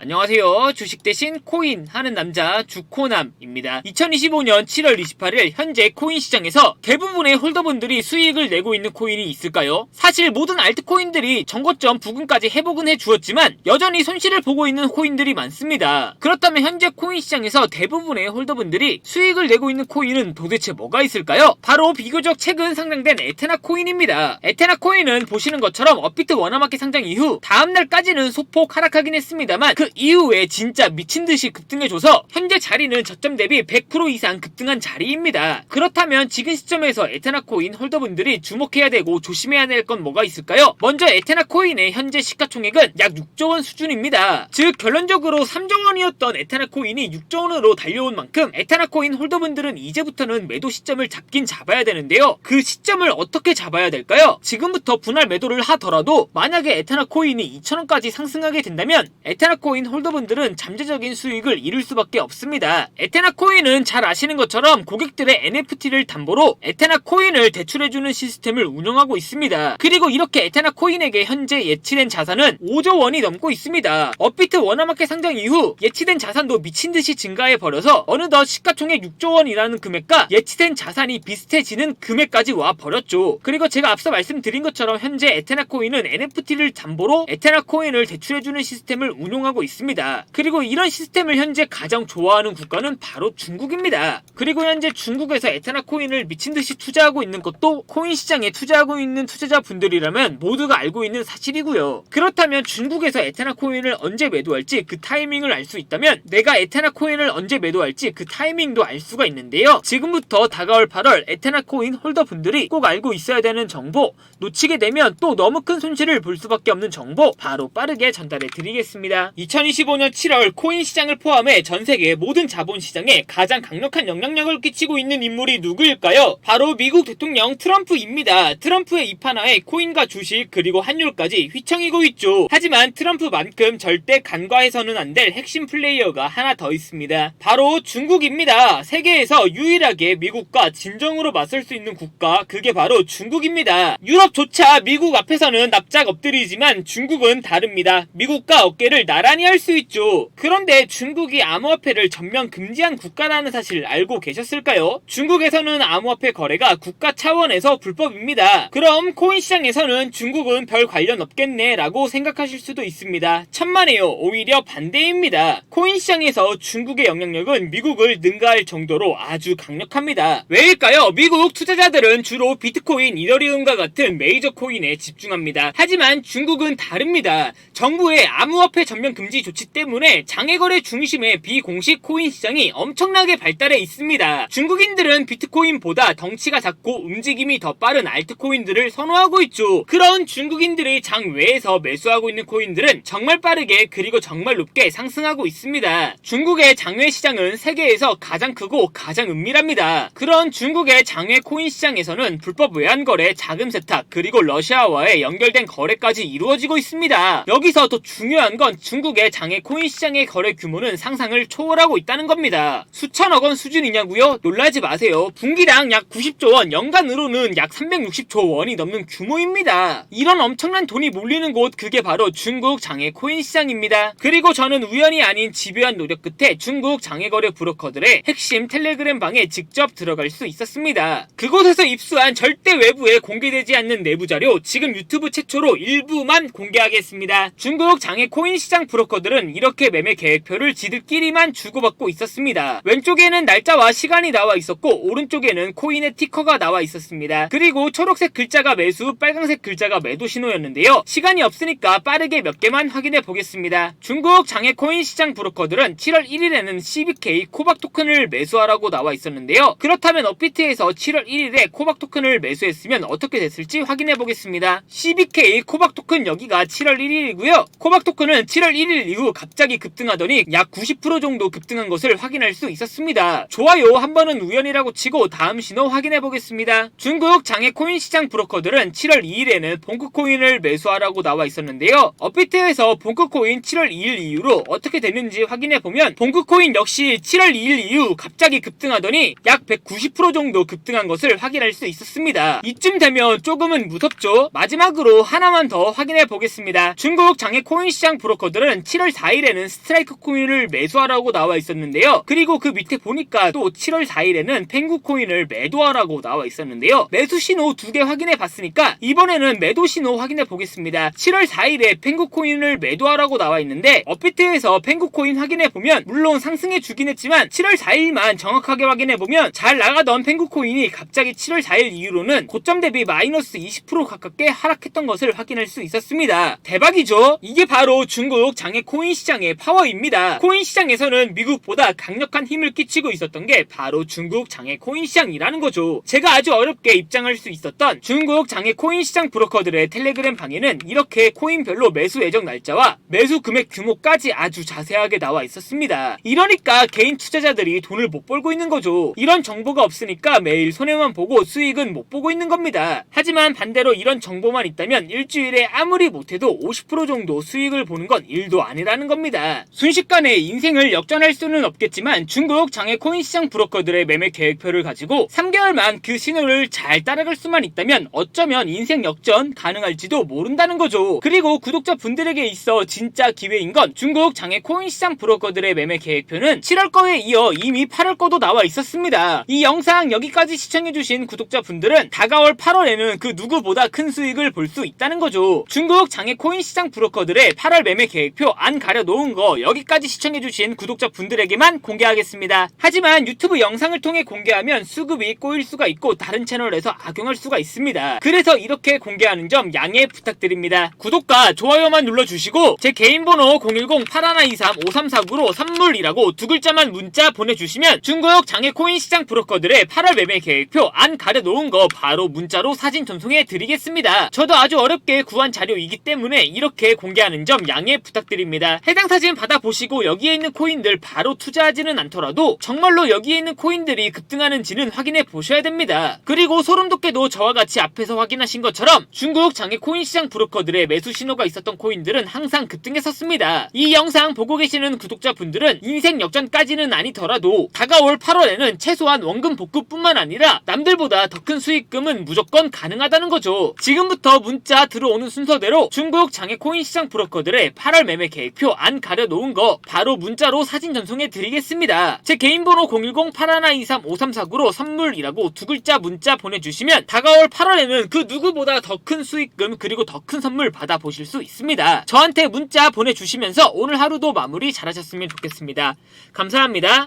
안녕하세요. 주식 대신 코인 하는 남자 주코남입니다. 2025년 7월 28일 현재 코인 시장에서 대부분의 홀더분들이 수익을 내고 있는 코인이 있을까요? 사실 모든 알트코인들이 전고점 부근까지 회복은 해주었지만 여전히 손실을 보고 있는 코인들이 많습니다. 그렇다면 현재 코인 시장에서 대부분의 홀더분들이 수익을 내고 있는 코인은 도대체 뭐가 있을까요? 바로 비교적 최근 상장된 에테나 코인입니다. 에테나 코인은 보시는 것처럼 업비트 워너마켓 상장 이후 다음날까지는 소폭 하락하긴 했습니다만 그 이후에 진짜 미친듯이 급등해줘서 현재 자리는 저점 대비 100% 이상 급등한 자리입니다. 그렇다면 지금 시점에서 에테나 코인 홀더분들이 주목해야 되고 조심해야 될 건 뭐가 있을까요? 먼저 에테나 코인의 현재 시가총액은 약 6조원 수준입니다. 즉 결론적으로 3조원이었던 에테나 코인이 6조원으로 달려온 만큼 에테나 코인 홀더분들은 이제부터는 매도 시점을 잡긴 잡아야 되는데요. 그 시점을 어떻게 잡아야 될까요? 지금부터 분할 매도를 하더라도 만약에 에테나 코인이 2,000원까지 상승하게 된다면 에테나 코인 홀더분들은 잠재적인 수익을 잃을 수밖에 없습니다. 에테나 코인은 잘 아시는 것처럼 고객들의 NFT를 담보로 에테나 코인을 대출해주는 시스템을 운영하고 있습니다. 그리고 이렇게 에테나 코인에게 현재 예치된 자산은 5조 원이 넘고 있습니다. 업비트 워너마켓 상장 이후 예치된 자산도 미친듯이 증가해버려서 어느덧 시가총액 6조 원이라는 금액과 예치된 자산이 비슷해지는 금액까지 와버렸죠. 그리고 제가 앞서 말씀드린 것처럼 현재 에테나 코인은 NFT를 담보로 에테나 코인을 대출해주는 시스템을 운용하고 있습니다. 그리고 이런 시스템을 현재 가장 좋아하는 국가는 바로 중국입니다. 그리고 현재 중국에서 에테나 코인을 미친듯이 투자하고 있는 것도 코인 시장에 투자하고 있는 투자자분들이라면 모두가 알고 있는 사실이고요. 그렇다면 중국에서 에테나 코인을 언제 매도할지 그 타이밍을 알 수 있다면 내가 에테나 코인을 언제 매도할지 그 타이밍도 알 수가 있는데요. 지금부터 다가올 8월 에테나 코인 홀더분들이 꼭 알고 있어야 되는 정보, 놓치게 되면 또 너무 큰 손실을 볼 수밖에 없는 정보 바로 빠르게 전달해 드리겠습니다. 2025년 7월 코인 시장을 포함해 전세계 모든 자본시장에 가장 강력한 영향력을 끼치고 있는 인물이 누구일까요? 바로 미국 대통령 트럼프입니다. 트럼프의 입하나에 코인과 주식 그리고 환율까지 휘청이고 있죠. 하지만 트럼프만큼 절대 간과해서는 안 될 핵심 플레이어가 하나 더 있습니다. 바로 중국입니다. 세계에서 유일하게 미국과 진정으로 맞설 수 있는 국가, 그게 바로 중국입니다. 유럽조차 미국 앞에서는 납작 엎드리지만 중국은 다릅니다. 미국과 어깨를 나란히 할 수 있죠. 그런데 중국이 암호화폐를 전면 금지한 국가라는 사실 알고 계셨을까요? 중국에서는 암호화폐 거래가 국가 차원에서 불법입니다. 그럼 코인 시장에서는 중국은 별 관련 없겠네 라고 생각하실 수도 있습니다. 천만에요. 오히려 반대입니다. 코인 시장에서 중국의 영향력은 미국을 능가할 정도로 아주 강력합니다. 왜일까요? 미국 투자자들은 주로 비트코인, 이더리움과 같은 메이저 코인에 집중합니다. 하지만 중국은 다릅니다. 정부의 암호화폐 전면 금지 조치 때문에 장외거래 중심의 비공식 코인 시장이 엄청나게 발달해 있습니다. 중국인들은 비트코인보다 덩치가 작고 움직임이 더 빠른 알트코인들을 선호하고 있죠. 그런 중국인들의 장외에서 매수하고 있는 코인들은 정말 빠르게 그리고 정말 높게 상승하고 있습니다. 중국의 장외 시장은 세계에서 가장 크고 가장 은밀합니다. 그런 중국의 장외 코인 시장에서는 불법 외환거래, 자금 세탁, 그리고 러시아와의 연결된 거래까지 이루어지고 있습니다. 여기서 더 중요한 건 중국의 장외 코인 시장의 거래 규모는 상상을 초월하고 있다는 겁니다. 수천억 원 수준이냐고요? 놀라지 마세요. 분기당 약 90조 원, 연간으로는 약 360조 원이 넘는 규모입니다. 이런 엄청난 돈이 몰리는 곳, 그게 바로 중국 장외 코인 시장입니다. 그리고 저는 우연이 아닌 집요한 노력 끝에 중국 장외거래 브로커들의 핵심 텔레그램 방에 직접 들어갈 수 있었습니다. 그곳에서 입수한 절대 외부에 공개되지 않는 내부 자료, 지금 유튜브 최초로 일부만 공개하겠습니다. 중국 장외 코인 시장 브로커들은 이렇게 매매 계획표를 지들끼리만 주고받고 있었습니다. 왼쪽에는 날짜와 시간이 나와 있었고 오른쪽에는 코인의 티커가 나와 있었습니다. 그리고 초록색 글자가 매수, 빨간색 글자가 매도 신호였는데요. 시간이 없으니까 빠르게 몇 개만 확인해 보겠습니다. 중국 장외 코인 시장 브로커들은 7월 1일에는 CBK 코박 토큰을 매수하라고 나와 있었는데요. 그렇다면 업비트에서 7월 1일에 코박 토큰을 매수했으면 어떻게 됐을지 확인해 보겠습니다. CBK 코박 토큰 여기가 7월 1일이고요. 코박 토큰은 7월 1일 이후 갑자기 급등하더니 약 90% 정도 급등한 것을 확인할 수 있었습니다. 좋아요. 한 번은 우연이라고 치고 다음 신호 확인해 보겠습니다. 중국 장외 코인 시장 브로커들은 7월 2일에는 봉크코인을 매수하라고 나와 있었는데요. 업비트에서 봉크코인 7월 2일 이후로 어떻게 됐는지 확인해 보면 봉크코인 역시 7월 2일 이후 갑자기 급등하더니 약 190% 정도 급등한 것을 확인할 수 있었습니다. 이쯤 되면 조금은 무섭죠? 마지막으로 하나만 더 확인해 보겠습니다. 중국 장외 코인 시장 브로커들은 7월 4일에는 스트라이크 코인을 매수하라고 나와 있었는데요. 그리고 그 밑에 보니까 또 7월 4일에는 펭구 코인을 매도하라고 나와 있었는데요. 매수 신호 2개 확인해 봤으니까 이번에는 매도 신호 확인해 보겠습니다. 7월 4일에 펭구 코인을 매도하라고 나와 있는데 업비트에서 펭구 코인 확인해 보면 물론 상승해 주긴 했지만 7월 4일만 정확하게 확인해 보면 잘 나가던 펭구 코인이 갑자기 7월 4일 이후로는 고점 대비 마이너스 20% 가깝게 하락했던 것을 확인할 수 있었습니다. 대박이죠? 이게 바로 중국 장외 코인 시장의 파워입니다. 코인 시장에서는 미국보다 강력한 힘을 끼치고 있었던 게 바로 중국 장외 코인 시장이라는 거죠. 제가 아주 어렵게 입장할 수 있었던 중국 장외 코인 시장 브로커들의 텔레그램 방에는 이렇게 코인별로 매수 예정 날짜와 매수 금액 규모까지 아주 자세하게 나와 있었습니다. 이러니까 개인 투자자들이 돈을 못 벌고 있는 거죠. 이런 정보가 없으니까 매일 손해만 보고 수익은 못 보고 있는 겁니다. 하지만 반대로 이런 정보만 있다면 일주일에 아무리 못해도 50% 정도 수익을 보는 건 일도 아니라는 겁니다. 순식간에 인생을 역전할 수는 없겠지만 중국 장외 코인 시장 브로커들의 매매 계획표를 가지고 3개월만 그 신호를 잘 따라갈 수만 있다면 어쩌면 인생 역전 가능할지도 모른다는 거죠. 그리고 구독자분들에게 있어 진짜 기회인 건 중국 장외 코인 시장 브로커들의 매매 계획표는 7월 거에 이어 이미 8월 거도 나와 있었습니다. 이 영상 여기까지 시청해주신 구독자분들은 다가올 8월에는 그 누구보다 큰 수익을 볼 수 있다는 거죠. 중국 장외 코인 시장 브로커들의 8월 매매 계획표 안 가려놓은 거 여기까지 시청해주신 구독자분들에게만 공개하겠습니다. 하지만 유튜브 영상을 통해 공개하면 수급이 꼬일 수가 있고 다른 채널에서 악용할 수가 있습니다. 그래서 이렇게 공개하는 점 양해 부탁드립니다. 구독과 좋아요만 눌러주시고 제 개인 번호 010-8123-5349로 선물이라고 두 글자만 문자 보내주시면 중국 장외 코인 시장 브로커들의 8월 매매 계획표 안 가려놓은 거 바로 문자로 사진 전송해 드리겠습니다. 저도 아주 어렵게 구한 자료이기 때문에 이렇게 공개하는 점 양해 부탁드립니다. 해당 사진 받아보시고 여기에 있는 코인들 바로 투자하지는 않더라도 정말로 여기에 있는 코인들이 급등하는지는 확인해 보셔야 됩니다. 그리고 소름돋게도 저와 같이 앞에서 확인하신 것처럼 중국 장외 코인 시장 브로커들의 매수 신호가 있었던 코인들은 항상 급등했었습니다. 이 영상 보고 계시는 구독자분들은 인생 역전까지는 아니더라도 다가올 8월에는 최소한 원금 복구뿐만 아니라 남들보다 더 큰 수익금은 무조건 가능하다는 거죠. 지금부터 문자 들어오는 순서대로 중국 장외 코인 시장 브로커들의 8월 매매 계획표 안 가려놓은 거 바로 문자로 사진 전송해 드리겠습니다. 제 개인 번호 010-8123-5349로 선물이라고 두 글자 문자 보내주시면 다가올 8월에는 그 누구보다 더 큰 수익금 그리고 더 큰 선물 받아보실 수 있습니다. 저한테 문자 보내주시면서 오늘 하루도 마무리 잘하셨으면 좋겠습니다. 감사합니다.